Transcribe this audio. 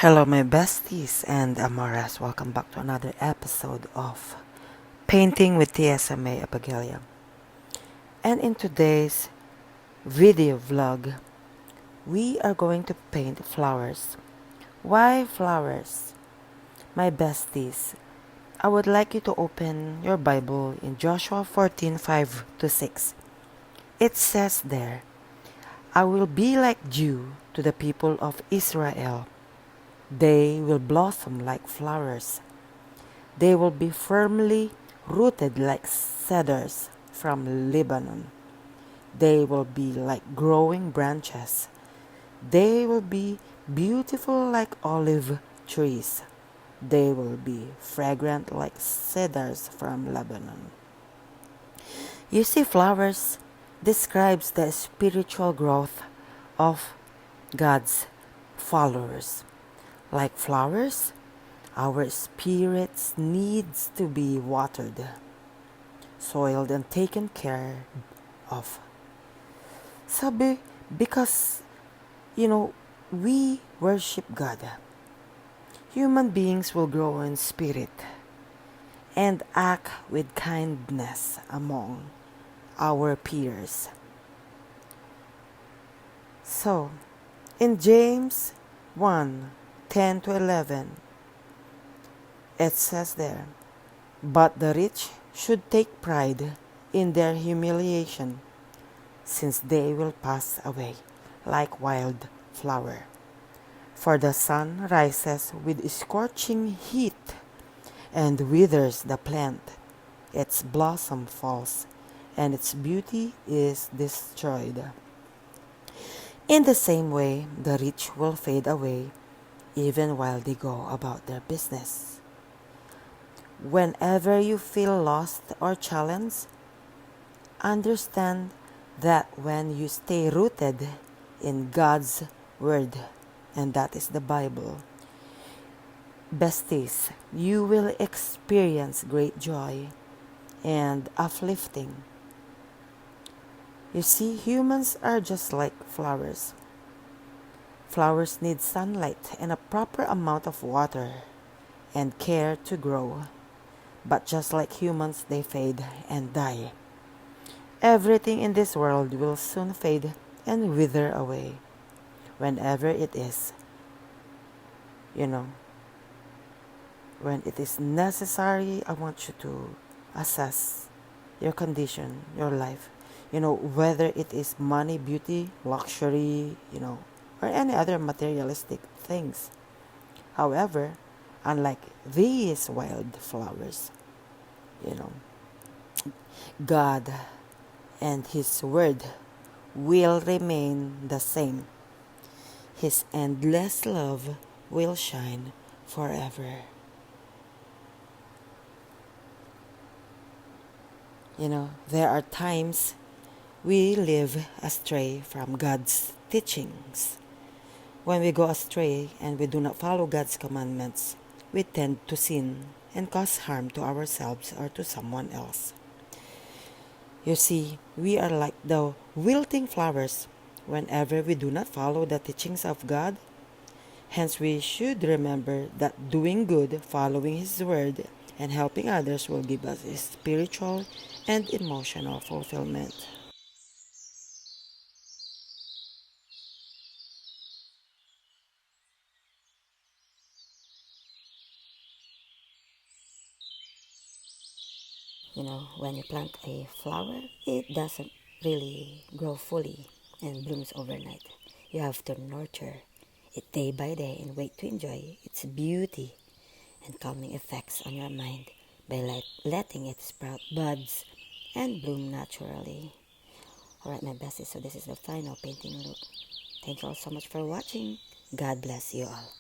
Hello, my besties and amoras. Welcome back to another episode of Painting with TSMA Apagelia. And in today's video vlog, we are going to paint flowers. Why flowers? My besties, I would like you to open your Bible in Joshua 14:5-6. It says there, I will be like dew to the people of Israel. They will blossom like flowers. They will be firmly rooted like cedars from Lebanon. They will be like growing branches. They will be beautiful like olive trees. They will be fragrant like cedars from Lebanon. You see, flowers describes the spiritual growth of God's followers. Like flowers, our spirits needs to be watered, soiled, and taken care of. Because, we worship God. Human beings will grow in spirit and act with kindness among our peers. So, in James 1:10-11, it says there, but the rich should take pride in their humiliation, since they will pass away like wild flower. For the sun rises with scorching heat and withers the plant. Its blossom falls, and its beauty is destroyed. In the same way, the rich will fade away even while they go about their business. Whenever you feel lost or challenged, understand that when you stay rooted in God's Word, and that is the Bible, besties, you will experience great joy and uplifting. You see, humans are just like flowers. Flowers need sunlight and a proper amount of water and care to grow. But just like humans, they fade and die. Everything in this world will soon fade and wither away. Whenever it is, when it is necessary, I want you to assess your condition, your life. Whether it is money, beauty, luxury, or any other materialistic things. However, unlike these wild flowers, God and His Word will remain the same. His endless love will shine forever. There are times we live astray from God's teachings. When we go astray and we do not follow God's commandments, we tend to sin and cause harm to ourselves or to someone else. You see, we are like the wilting flowers whenever we do not follow the teachings of God. Hence, we should remember that doing good, following His Word, and helping others will give us spiritual and emotional fulfillment. When you plant a flower, it doesn't really grow fully and blooms overnight. You have to nurture it day by day and wait to enjoy its beauty and calming effects on your mind by letting it sprout buds and bloom naturally. Alright, my besties, so this is the final painting look. Thank you all so much for watching. God bless you all.